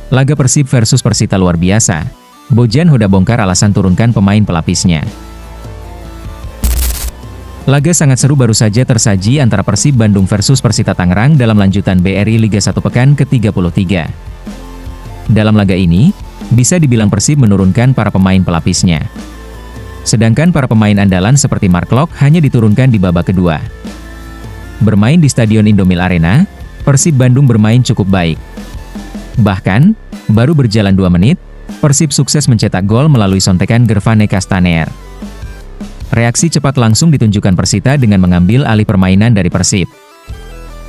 Laga Persib versus Persita luar biasa. Bojan Hoda bongkar alasan turunkan pemain pelapisnya. Laga sangat seru baru saja tersaji antara Persib Bandung versus Persita Tangerang dalam lanjutan BRI Liga 1 pekan ke-33. Dalam laga ini, bisa dibilang Persib menurunkan para pemain pelapisnya. Sedangkan para pemain andalan seperti Mark Locke hanya diturunkan di babak kedua. Bermain di Stadion Indomil Arena, Persib Bandung bermain cukup baik. Bahkan, baru berjalan 2 menit, Persib sukses mencetak gol melalui sontekan Gervane Castaner. Reaksi cepat langsung ditunjukkan Persita dengan mengambil alih permainan dari Persib.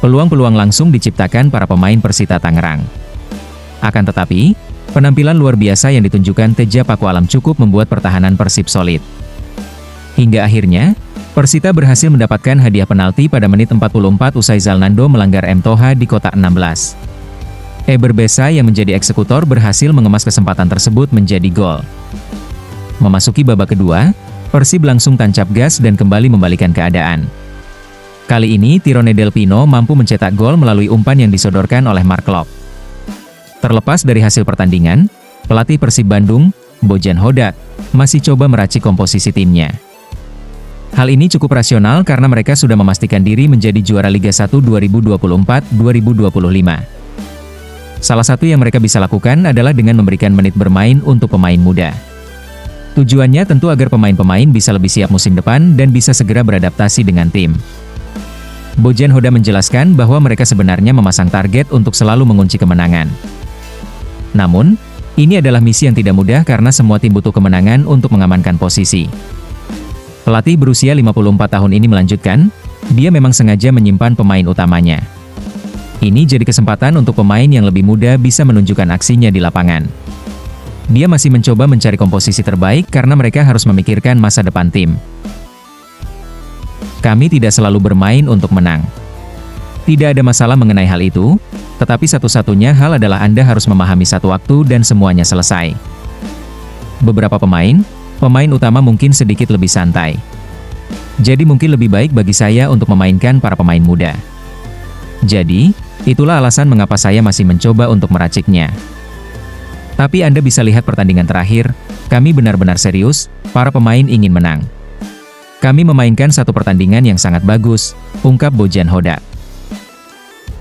Peluang-peluang langsung diciptakan para pemain Persita Tangerang. Akan tetapi, penampilan luar biasa yang ditunjukkan Teja Pakualam cukup membuat pertahanan Persib solid. Hingga akhirnya, Persita berhasil mendapatkan hadiah penalti pada menit 44 usai Zalnando melanggar M. Toha di kotak 16. Eber Besa yang menjadi eksekutor berhasil mengemas kesempatan tersebut menjadi gol. Memasuki babak kedua, Persib langsung tancap gas dan kembali membalikan keadaan. Kali ini Tirone Del Pino mampu mencetak gol melalui umpan yang disodorkan oleh Mark Locke. Terlepas dari hasil pertandingan, pelatih Persib Bandung, Bojan Hoda, masih coba meracik komposisi timnya. Hal ini cukup rasional karena mereka sudah memastikan diri menjadi juara Liga 1 2024-2025. Salah satu yang mereka bisa lakukan adalah dengan memberikan menit bermain untuk pemain muda. Tujuannya tentu agar pemain-pemain bisa lebih siap musim depan dan bisa segera beradaptasi dengan tim. Bojan Hoda menjelaskan bahwa mereka sebenarnya memasang target untuk selalu mengunci kemenangan. Namun, ini adalah misi yang tidak mudah karena semua tim butuh kemenangan untuk mengamankan posisi. Pelatih berusia 54 tahun ini melanjutkan, dia memang sengaja menyimpan pemain utamanya. Ini jadi kesempatan untuk pemain yang lebih muda bisa menunjukkan aksinya di lapangan. Dia masih mencoba mencari komposisi terbaik karena mereka harus memikirkan masa depan tim. Kami tidak selalu bermain untuk menang. Tidak ada masalah mengenai hal itu, tetapi satu-satunya hal adalah Anda harus memahami satu waktu dan semuanya selesai. Beberapa pemain utama mungkin sedikit lebih santai. Jadi mungkin lebih baik bagi saya untuk memainkan para pemain muda. Jadi, itulah alasan mengapa saya masih mencoba untuk meraciknya. Tapi Anda bisa lihat pertandingan terakhir, kami benar-benar serius, para pemain ingin menang. Kami memainkan satu pertandingan yang sangat bagus, ungkap Bojan Hoda.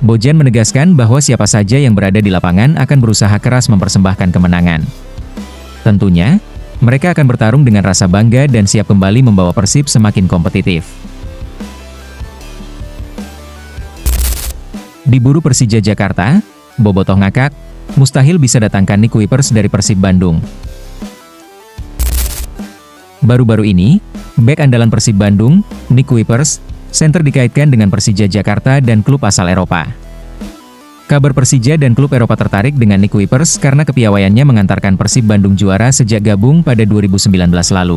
Bojan menegaskan bahwa siapa saja yang berada di lapangan akan berusaha keras mempersembahkan kemenangan. Tentunya, mereka akan bertarung dengan rasa bangga dan siap kembali membawa Persib semakin kompetitif. Diburu Persija Jakarta, Bobotoh ngakak, mustahil bisa datangkan Nick Kuipers dari Persib Bandung. Baru-baru ini, bek andalan Persib Bandung, Nick Kuipers, center dikaitkan dengan Persija Jakarta dan klub asal Eropa. Kabar Persija dan klub Eropa tertarik dengan Nick Kuipers karena kepiawaiannya mengantarkan Persib Bandung juara sejak gabung pada 2019 lalu.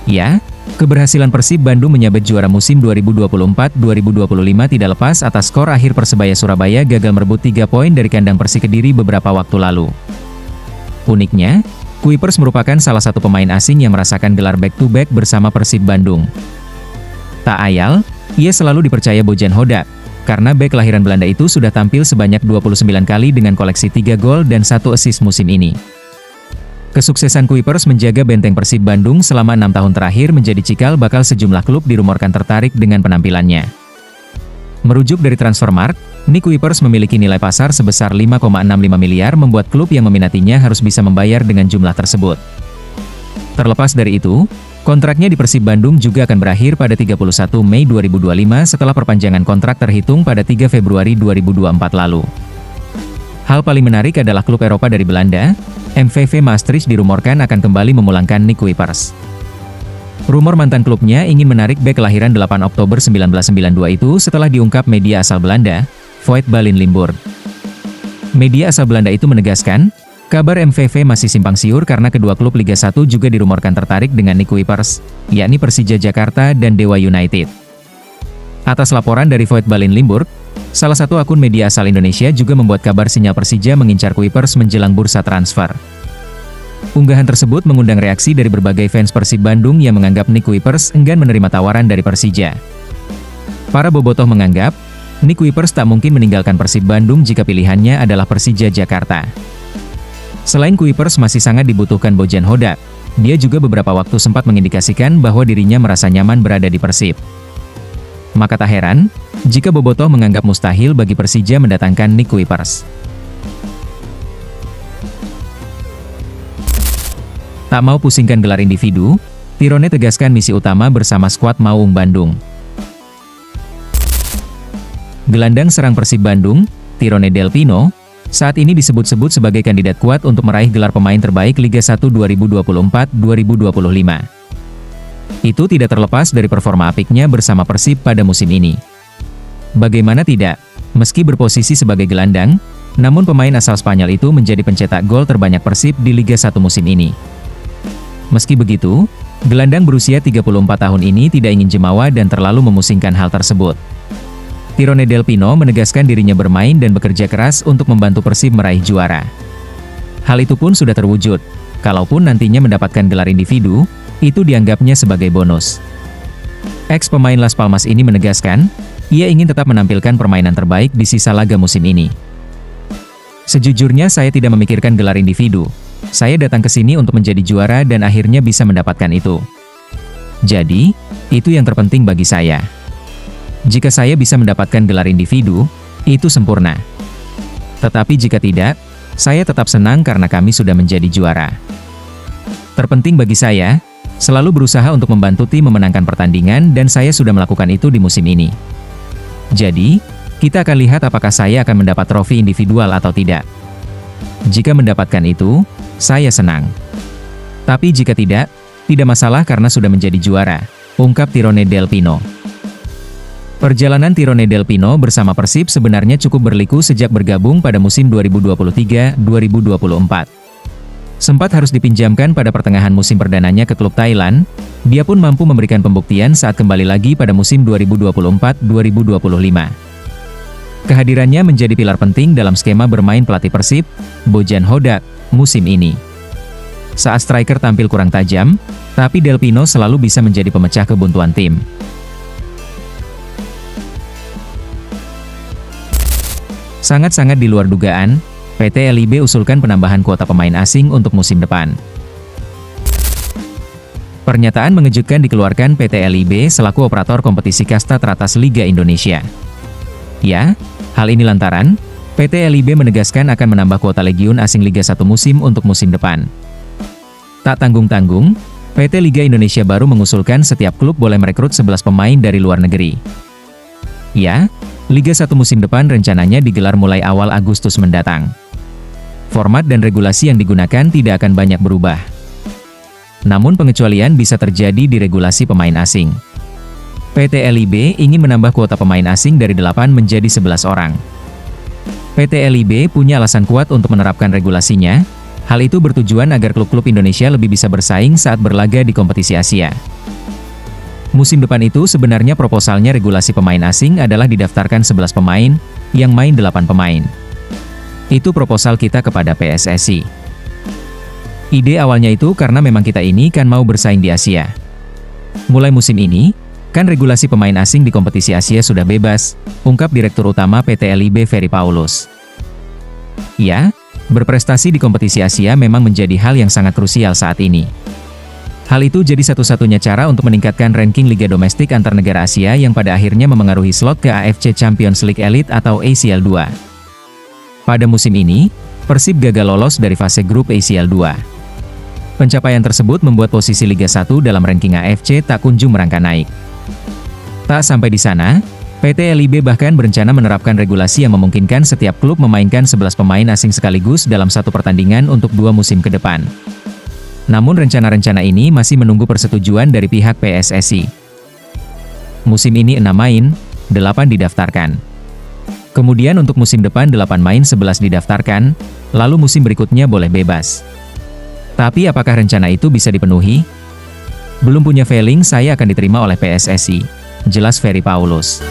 Ya, keberhasilan Persib Bandung menyabet juara musim 2024-2025 tidak lepas atas skor akhir Persebaya Surabaya gagal merebut 3 poin dari kandang Persik Kediri beberapa waktu lalu. Uniknya, Kuipers merupakan salah satu pemain asing yang merasakan gelar back-to-back bersama Persib Bandung. Tak ayal, ia selalu dipercaya Bojan Hoda, karena bek kelahiran Belanda itu sudah tampil sebanyak 29 kali dengan koleksi 3 gol dan 1 assist musim ini. Kesuksesan Kuipers menjaga benteng Persib Bandung selama 6 tahun terakhir menjadi cikal bakal sejumlah klub dirumorkan tertarik dengan penampilannya. Merujuk dari Transfermarkt, Nick Kuipers memiliki nilai pasar sebesar 5,65 miliar membuat klub yang meminatinya harus bisa membayar dengan jumlah tersebut. Terlepas dari itu, kontraknya di Persib Bandung juga akan berakhir pada 31 Mei 2025 setelah perpanjangan kontrak terhitung pada 3 Februari 2024 lalu. Hal paling menarik adalah klub Eropa dari Belanda, MVV Maastricht dirumorkan akan kembali memulangkan Nick Kuipers. Rumor mantan klubnya ingin menarik bek kelahiran 8 Oktober 1992 itu setelah diungkap media asal Belanda, Voet Balin Limburg. Media asal Belanda itu menegaskan, kabar MVV masih simpang siur karena kedua klub Liga 1 juga dirumorkan tertarik dengan Nick Kuipers, yakni Persija Jakarta dan Dewa United. Atas laporan dari Voet Balin Limburg, salah satu akun media asal Indonesia juga membuat kabar sinyal Persija mengincar Kuipers menjelang bursa transfer. Unggahan tersebut mengundang reaksi dari berbagai fans Persib Bandung yang menganggap Nick Kuipers enggan menerima tawaran dari Persija. Para bobotoh menganggap, Nick Kuipers tak mungkin meninggalkan Persib Bandung jika pilihannya adalah Persija Jakarta. Selain Kuipers masih sangat dibutuhkan Bojan Hodak, dia juga beberapa waktu sempat mengindikasikan bahwa dirinya merasa nyaman berada di Persib. Maka tak heran, jika Bobotoh menganggap mustahil bagi Persija mendatangkan Nick Kuipers. Tak mau pusingkan gelar individu, Tirone tegaskan misi utama bersama skuad Maung Bandung. Gelandang serang Persib Bandung, Tirone Del Pino, saat ini disebut-sebut sebagai kandidat kuat untuk meraih gelar pemain terbaik Liga 1 2024-2025. Itu tidak terlepas dari performa apiknya bersama Persib pada musim ini. Bagaimana tidak, meski berposisi sebagai gelandang, namun pemain asal Spanyol itu menjadi pencetak gol terbanyak Persib di Liga 1 musim ini. Meski begitu, gelandang berusia 34 tahun ini tidak ingin jemawa dan terlalu memusingkan hal tersebut. Tirone Del Pino menegaskan dirinya bermain dan bekerja keras untuk membantu Persib meraih juara. Hal itu pun sudah terwujud, kalaupun nantinya mendapatkan gelar individu, itu dianggapnya sebagai bonus. Ex-pemain Las Palmas ini menegaskan, ia ingin tetap menampilkan permainan terbaik di sisa laga musim ini. Sejujurnya saya tidak memikirkan gelar individu. Saya datang ke sini untuk menjadi juara dan akhirnya bisa mendapatkan itu. Jadi, itu yang terpenting bagi saya. Jika saya bisa mendapatkan gelar individu, itu sempurna. Tetapi jika tidak, saya tetap senang karena kami sudah menjadi juara. Terpenting bagi saya, selalu berusaha untuk membantu tim memenangkan pertandingan dan saya sudah melakukan itu di musim ini. Jadi, kita akan lihat apakah saya akan mendapat trofi individual atau tidak. Jika mendapatkan itu, saya senang. Tapi jika tidak masalah karena sudah menjadi juara, ungkap Tirone Del Pino. Perjalanan Tirone Del Pino bersama Persib sebenarnya cukup berliku sejak bergabung pada musim 2023-2024. Sempat harus dipinjamkan pada pertengahan musim perdananya ke klub Thailand, dia pun mampu memberikan pembuktian saat kembali lagi pada musim 2024-2025. Kehadirannya menjadi pilar penting dalam skema bermain pelatih Persib, Bojan Hodak, musim ini. Saat striker tampil kurang tajam, tapi Del Pino selalu bisa menjadi pemecah kebuntuan tim. Sangat-sangat di luar dugaan, PT LIB usulkan penambahan kuota pemain asing untuk musim depan. Pernyataan mengejutkan dikeluarkan PT LIB selaku operator kompetisi kasta teratas Liga Indonesia. Ya, hal ini lantaran, PT LIB menegaskan akan menambah kuota legiun asing Liga 1 musim untuk musim depan. Tak tanggung-tanggung, PT Liga Indonesia baru mengusulkan setiap klub boleh merekrut 11 pemain dari luar negeri. Ya, Liga 1 musim depan rencananya digelar mulai awal Agustus mendatang. Format dan regulasi yang digunakan tidak akan banyak berubah. Namun pengecualian bisa terjadi di regulasi pemain asing. PT LIB ingin menambah kuota pemain asing dari 8 menjadi 11 orang. PT LIB punya alasan kuat untuk menerapkan regulasinya. Hal itu bertujuan agar klub-klub Indonesia lebih bisa bersaing saat berlaga di kompetisi Asia. Musim depan itu sebenarnya proposalnya regulasi pemain asing adalah didaftarkan 11 pemain, yang main 8 pemain. Itu proposal kita kepada PSSI. Ide awalnya itu karena memang kita ini kan mau bersaing di Asia. Mulai musim ini, kan regulasi pemain asing di kompetisi Asia sudah bebas, ungkap Direktur Utama PT LIB Ferry Paulus. Ya, berprestasi di kompetisi Asia memang menjadi hal yang sangat krusial saat ini. Hal itu jadi satu-satunya cara untuk meningkatkan ranking Liga Domestik antar negara Asia yang pada akhirnya memengaruhi slot ke AFC Champions League Elite atau ACL 2. Pada musim ini, Persib gagal lolos dari fase grup ACL 2. Pencapaian tersebut membuat posisi Liga 1 dalam ranking AFC tak kunjung merangkak naik. Tak sampai di sana, PT LIB bahkan berencana menerapkan regulasi yang memungkinkan setiap klub memainkan 11 pemain asing sekaligus dalam satu pertandingan untuk 2 musim ke depan. Namun rencana-rencana ini masih menunggu persetujuan dari pihak PSSI. Musim ini 6 main, 8 didaftarkan. Kemudian untuk musim depan 8 main 11 didaftarkan, lalu musim berikutnya boleh bebas. Tapi apakah rencana itu bisa dipenuhi? Belum punya feeling saya akan diterima oleh PSSI, jelas Ferry Paulus.